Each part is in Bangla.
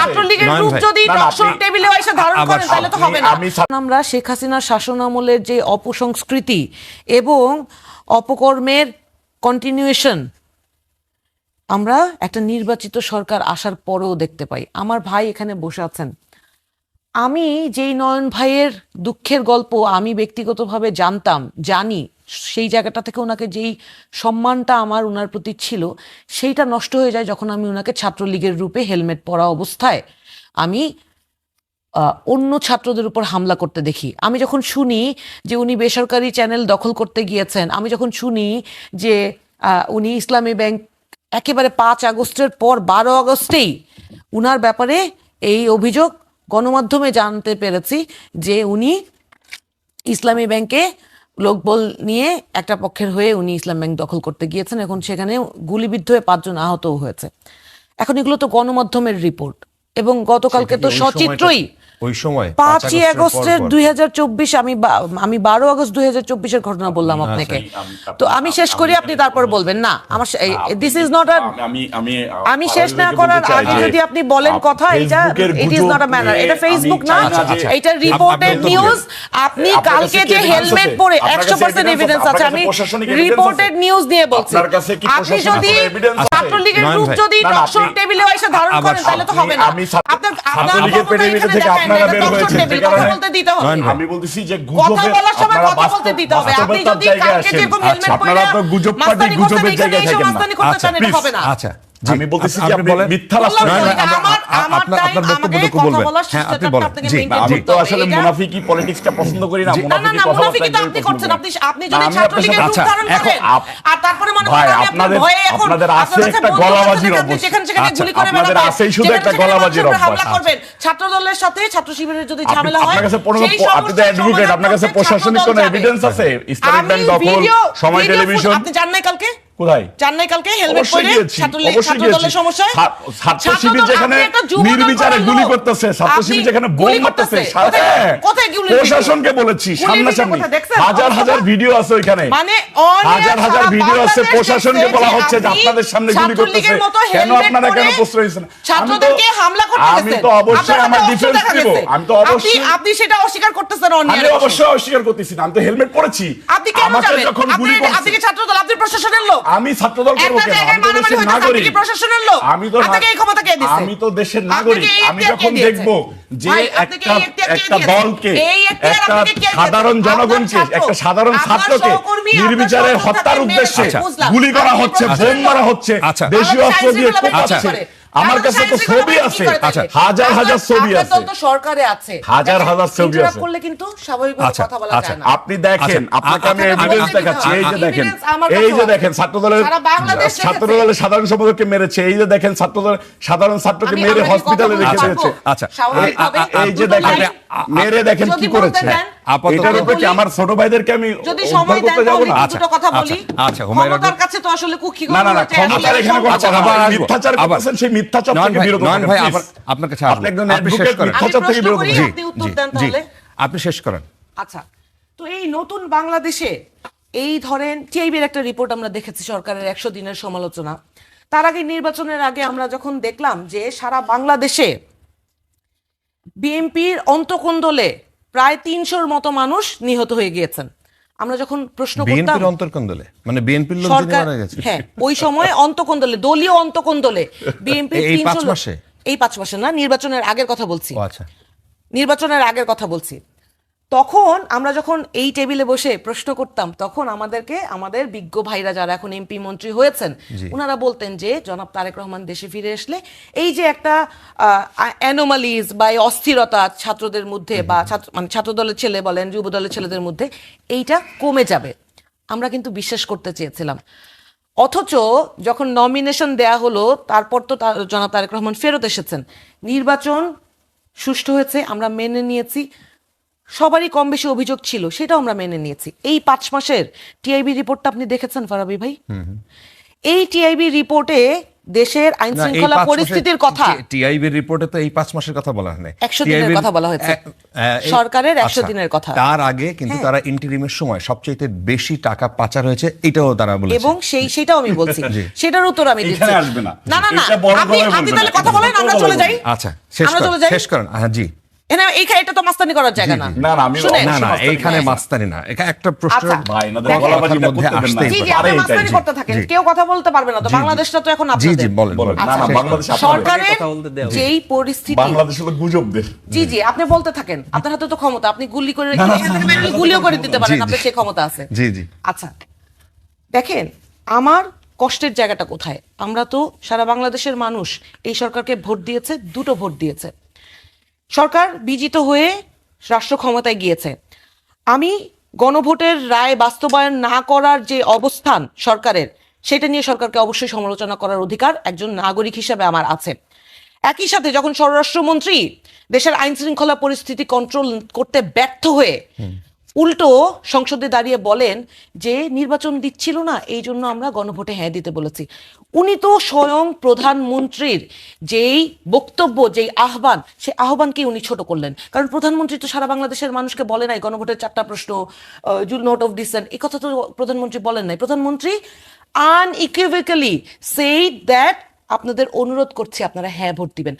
ছাত্রলীগের গ্রুপ যদি টকশোর টেবিলে এসে ধারণ করেন তাহলে তো হবে না। আমরা শেখ হাসিনার শাসনামলের যে অপসংস্কৃতি এবং অপকর্মের কন্টিনিউয়েশন আমরা একটা নির্বাচিত সরকার আসার পরেও দেখতে পাই। আমার ভাই এখানে বসে আছেন, আমি যেই নয়ন ভাইয়ের দুঃখের গল্প আমি ব্যক্তিগতভাবে জানি, সেই জায়গাটা থেকে ওনাকে যেই সম্মানটা আমার ওনার প্রতি ছিল সেইটা নষ্ট হয়ে যায় যখন আমি ওনাকে ছাত্রলীগের রূপে হেলমেট পরা অবস্থায় আমি অন্য ছাত্রদের উপর হামলা করতে দেখি। আমি যখন শুনি যে উনি বেসরকারি চ্যানেল দখল করতে গিয়েছেন, আমি যখন শুনি যে উনি ইসলামী ব্যাংক একেবারে 5 আগস্টের পর 12 আগস্টেই উনার ব্যাপারে এই অভিযোগ গণমাধ্যমে জানতে পেরেছি যে উনি ইসলামী ব্যাংকে লোকবল নিয়ে একটা পক্ষের হয়ে উনি ইসলাম ব্যাংক দখল করতে গিয়েছেন, এখন সেখানে গুলিবিদ্ধ হয়ে 5 জন আহতও হয়েছে। এখন এগুলো তো গণমাধ্যমের রিপোর্ট এবং গতকালকে তো সচিত্রই ওই সময় 5 আগস্টের 2024 আমি 12 আগস্ট 2024 এর ঘটনা বললাম আপনাকে। তো আমি শেষ করি, আপনি তারপর বলবেন। না আমার দিস ইজ নট আমি শেষ না করার আগে যদি আপনি বলেন কথা, এটা it is not a manner. এটা ফেসবুক না, এটা রিপোর্টেড নিউজ। আপনি কালকে যে হেলমেট পরে 100% এভিডেন্স আছে, আমি রিপোর্টেড নিউজ দিয়ে বলছি। আপনি যদি ছাত্রলীগের গ্রুপ যদি টকশোর টেবিলে এসে ধারণ করেন তাহলে তো হবে না। ছাত্রলীগের পেরিমিটার থেকে আপনারা বের হয়েছেন, আমি বলতেছি যে গুজবে আপনারা বাস্তব জায়গায় আসেন। আপনারা তো গুজব পার্টি, গুজবের জায়গায় থাকেন না। আচ্ছা, আমি বলতেছি যে আপনি মিথ্যা আপনার বক্তব্যটুকু বলবেন। হ্যাঁ, আপনি বলেন। জি, আমি তো আসলে মুনাফিকি পলিটিক্সটা পছন্দ করি না। মুনাফিকি কথাবার্তা আপনি করছেন। আপনি যদি ছাত্রলীগের গ্রুপ ধারণ করেন আর তারপরে মনে করেন আপনাদের আছে একটা গলাবাজির অভ্যাস, আপনাদের আছে শুধু একটা গলাবাজির অভ্যাস। ছাত্রদলের সাথে ছাত্র শিবিরের যদি ঝামেলা হয়, আপনার কাছে আপনি তো অ্যাডভোকেট, আপনার কাছে প্রশাসনিক কোনো এভিডেন্স আছে? ইসলামিক ব্যাংক দখল, সময় টেলিভিশন, আপনি জান নাই কালকে কোথায়? জান নাই কালকে হেলমেট পরে ছাত্রদলের সমস্যা, ছাত্র শিবির যেখানে নির্বিচারে গুলি করতেছে, ছাত্র শিবির যেখানে বোম মারতেছে, প্রশাসনকে বলেছি সামনাসামনি হাজার হাজার ভিডিও আছে ওইখানে, মানে হাজার ভিডিও আছে। প্রশাসনকে বলা হচ্ছে যে আপনাদের সামনে গুলি করতেছে, কেন আপনারা কেন প্রশ্রয় দিচ্ছেন? ছাত্রদেরকে হামলা করতে গেছে। আমি তো অবশ্যই আমার ডিফেন্স দিব। আমি তো অবশ্যই, আপনি সেটা অস্বীকার করতেছেন। আমি অবশ্যই অস্বীকার করতেছি না। আমি তো হেলমেট পরেছি। আপনি কেন যাবেন? যখন গুলি করছে, আপনি কি ছাত্রদল? আপনি প্রশাসনের লোক? আমি ছাত্রদল করব কেন? আমি তো দেশের নাগরিক। আপনি কি প্রশাসনের লোক? আপনাকে এই ক্ষমতা কে দিয়েছে? আমি তো দেশের নাগরিক। আমি যখন দেখব যে একটা দলকে, একটা সাধারণ জনগণকে, একটা সাধারণ ছাত্রকে নির্বিচারে হত্যার উদ্দেশ্যে গুলি করা হচ্ছে, বোম মারা হচ্ছে, দেশীয় অস্ত্র দিয়ে কোপাচ্ছে, আমার কাছে তো ছবি আছে, হাজার হাজার ছবি আছে, তো সরকারে আছে, হাজার হাজার ছবি আছে। করলে কিন্তু স্বাভাবিকভাবে কথা বলা যায় না। আপনি দেখেন, আপনাকে আমি এভিডেন্স দেখাচ্ছি। এই যে দেখেন ছাত্রদলের সাধারণ সম্পাদককে মেরেছে, এই যে দেখেন ছাত্রদলের সাধারণ ছাত্রকে মেরে হসপিটালে রেখে দিয়েছে। আচ্ছা, এই যে দেখেন মেরে দেখেন কি করেছে। এটার উপরে কি আমার ছোট ভাইদেরকে আমি উদ্ধার করতে যাব না? দুটো কথা বলি। আচ্ছা, হুমায়রা ক্ষমতার কাছে তো আসলে কুক্ষি না, ক্ষমতার এখানে কোনো কথা না। মিথ্যাচার করতেছেন, সেই মিথ্যাচার থেকে বিরত থাকুন। ভাই, আপনার কাছে আপনি একজন অ্যাডভোকেট, মিথ্যাচার থেকে বিরত থাকুন। আপনি উত্তর দেন তাহলে। আপনি শেষ করেন। আচ্ছা, তো এই নতুন বাংলাদেশে এই ধরেন টিআইবির একটা রিপোর্ট আমরা দেখেছি, সরকারের 100 দিনের সমালোচনা। তার আগে নির্বাচনের আগে আমরা যখন দেখলাম যে সারা বাংলাদেশে বিএনপির অন্তঃকন্দলে প্রায় 300-র মতো মানুষ নিহত হয়ে গিয়েছেন। আমরা যখন প্রশ্ন করতাম বিএনপির অন্তর্কন্দলে, মানে বিএনপির লোক মারা গেছে, হ্যাঁ ওই সময় অন্তঃকন্দলে, দলীয় অন্তঃকন্দলে বিএনপি এই 5 মাসে, এই 5 মাসে না, নির্বাচনের আগের কথা বলছি। আচ্ছা, নির্বাচনের আগের কথা বলছি। তখন আমরা যখন এই টেবিলে বসে প্রশ্ন করতাম, তখন আমাদেরকে আমাদের বিজ্ঞ ভাইরা যারা এখন এমপি মন্ত্রী হয়েছেন, ওনারা বলতেন যে জনাব তারেক রহমান দেশে ফিরে আসলে এই যে একটা অ্যানোমালিজ বা অস্থিরতা ছাত্রদের মধ্যে বা মানে ছাত্রদলের ছেলে বলেন, যুব দলের ছেলেদের মধ্যে, এইটা কমে যাবে। আমরা কিন্তু বিশ্বাস করতে চেয়েছিলাম। অথচ যখন নমিনেশন দেয়া হলো, তারপর তো জনাব তারেক রহমান ফেরত এসেছেন, নির্বাচন সুষ্ঠু হয়েছে, আমরা মেনে নিয়েছি। সবারই কম বেশি অভিযোগ ছিল, সেটাও আমরা মেনে নিয়েছি। এই 5 মাসের টিআইবি রিপোর্টটা আপনি দেখেছেন ফারাবি ভাই? এই টিআইবি রিপোর্টে দেশের আইন শৃঙ্খলা পরিস্থিতির কথা টিআইবির রিপোর্টে তো এই 5 মাসের কথা বলা হয়নি, 100 দিনের কথা বলা হয়েছে, সরকারের 100 দিনের কথা। তার আগে কিন্তু তারা ইন্টারিমের সময় সবচেয়ে বেশি টাকা পাচার হয়েছে এটাও তারা বলেছে, এবং সেটাও আমি বলছি, সেটার উত্তর আমি দিচ্ছি। এখানে আসবে না, না আপনি তাহলে কথা বলেন, আমরা চলে যাই। আচ্ছা শেষ করেন। হ্যাঁ জি, এটা তো মাস্তানি করার জায়গা না। না এইখানে মাস্তানি না, এটা একটা প্রশ্ন কথার মধ্যে আসতেই জি আপনি মাস্তানি করতে থাকেন, কেউ কথা বলতে পারবে না তো। বাংলাদেশটা তো এখন আপনাদের। জি বলেন। সরকারের যেই পরিস্থিতি, বাংলাদেশ হলো গুজব দেশ। জি আপনি বলতে থাকেন, আপনার হাতে তো ক্ষমতা, আপনি গুলিও করে দিতে পারেন, আপনার সেই ক্ষমতা আছে। জি আচ্ছা দেখেন আমার কষ্টের জায়গাটা কোথায়। আমরা তো সারা বাংলাদেশের মানুষ এই সরকারকে ভোট দিয়েছে, দুটো ভোট দিয়েছে, সরকার বিজিত হয়ে রাষ্ট্র ক্ষমতায় গিয়েছে। আমি গণভোটের রায় বাস্তবায়ন না করার যে অবস্থান সরকারের, সেটা নিয়ে সরকারকে অবশ্যই সমালোচনা করার অধিকার একজন নাগরিক হিসেবে আমার আছে। একই সাথে যখন স্বরাষ্ট্রমন্ত্রী দেশের আইন শৃঙ্খলা পরিস্থিতি কন্ট্রোল করতে ব্যর্থ হয়ে উল্টো সংসদে দাঁড়িয়ে বলেন যে নির্বাচন দিচ্ছিল না, এই জন্য আমরা গণভোটে হ্যাঁ দিতে বলেছি। উনি তো স্বয়ং প্রধানমন্ত্রীর যেই বক্তব্য, যেই আহ্বান, সেই আহ্বানকে উনি ছোট করলেন। কারণ প্রধানমন্ত্রী তো সারা বাংলাদেশের মানুষকে বলে নাই গণভোটের 4টা প্রশ্ন, নোট অফ ডিসেন্ট, এই কথা তো প্রধানমন্ত্রী বলেন নাই। প্রধানমন্ত্রী আনইকুইভোক্যালি সেইড দ্যাট আপনাদের অনুরোধ করছি আপনারা হ্যাঁ ভোট দিবেন।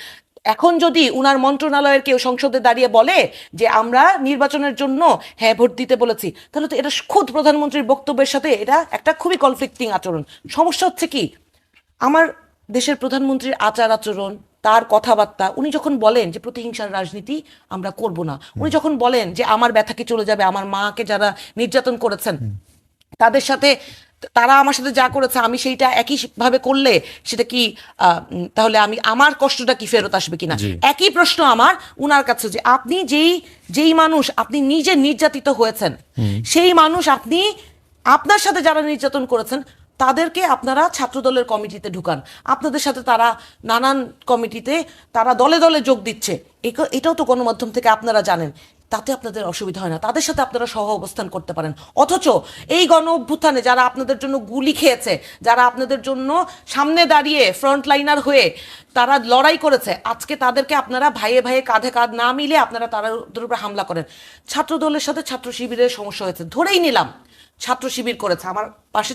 এখন যদি উনার মন্ত্রণালয়ের কেউ সংসদে দাঁড়িয়ে বলে যে আমরা নির্বাচনের জন্য হ্যাঁ ভোট দিতে বলেছি, তাহলে তো এটা খুদ প্রধানমন্ত্রীর বক্তব্যের সাথে এটা একটা খুবই কনফ্লিক্টিং আচরণ। সমস্যা হচ্ছে কি, আমার দেশের প্রধানমন্ত্রীর আচার আচরণ, তার কথাবার্তা, উনি যখন বলেন যে প্রতিহিংসার রাজনীতি আমরা করব না, উনি যখন বলেন যে আমার ব্যথা কি চলে যাবে, আমার মাকে যারা নির্যাতন করেছেন তাদের সাথে, তারা আমার সাথে যা করেছে আমি সেইটা একই ভাবে করলে সেটা কি তাহলে আমার কষ্টটা কি ফেরত আসবে কিনা। একই প্রশ্ন আমার উনার কাছে, যে আপনি যেই মানুষ আপনি নিজে নির্যাতিত হয়েছেন, সেই মানুষ আপনি আপনার সাথে যারা নির্যাতন করেছেন তাদেরকে আপনারা ছাত্রদলের কমিটিতে ঢুকান, আপনাদের সাথে তারা নানান কমিটিতে তারা দলে দলে যোগ দিচ্ছে, এটাও তো গণমাধ্যম থেকে আপনারা জানেন, তাতে আপনাদের অসুবিধা হয় না, তাদের সাথে আপনারা সহ অবস্থান করতে পারেন। অথচ এই গণ অভ্যুত্থানে যারা আপনাদের জন্য গুলি খেয়েছে, যারা আপনাদের জন্য সামনে দাঁড়িয়ে ফ্রন্ট লাইনার হয়ে তারা লড়াই করেছে, আজকে তাদেরকে আপনারা ভাইয়ে ভাইয়ে কাঁধে কাঁধ না মিলে আপনারা তাদের উপরে হামলা করেন। ছাত্র দলের সাথে ছাত্র শিবিরের সমস্যা হয়েছে, ধরেই নিলাম ছাত্র শিবির করেছে, আমার পাশে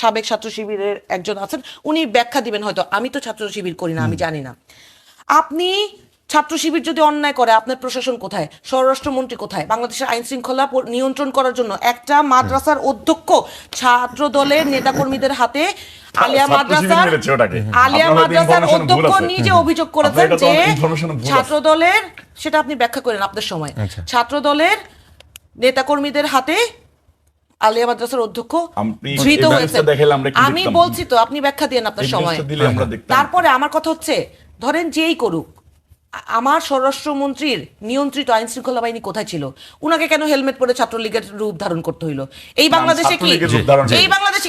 সাবেক ছাত্র শিবিরের একজন আছেন, উনি ব্যাখ্যা দিবেন হয়তো, আমি তো ছাত্র শিবির করি না, আমি জানি না। আপনি ছাত্র শিবির যদি অন্যায় করে, আপনার প্রশাসন কোথায়, স্বরাষ্ট্রমন্ত্রী কোথায়? বাংলাদেশের আইন শৃঙ্খলা নিয়ন্ত্রণ করার জন্য একটা মাদ্রাসার অধ্যক্ষ ছাত্র দলের নেতাকর্মীদের হাতে, আলিয়া মাদ্রাসার অধ্যক্ষ নিজে অভিযোগ করেছেন যে ছাত্র দলের, সেটা আপনি ব্যাখ্যা করেন আপনার সময়, ছাত্র দলের নেতাকর্মীদের হাতে আলিয়া মাদ্রাসার অধ্যক্ষ ধৃত হয়েছে। আমি বলছি তো, আপনি ব্যাখ্যা দিয়েন আপনার সময়। তারপরে আমার কথা হচ্ছে, ধরেন যেই করুক, আমার স্বরাষ্ট্রমন্ত্রীর নিয়ন্ত্রিত আইন শৃঙ্খলা বাহিনী কোথায় ছিল? উনাকে কেন হেলমেট পরে ছাত্রলীগের রূপ ধারণ করতে হইলো? এই বাংলাদেশে কি, এই বাংলাদেশে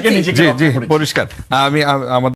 কি পরিষ্কার। আমি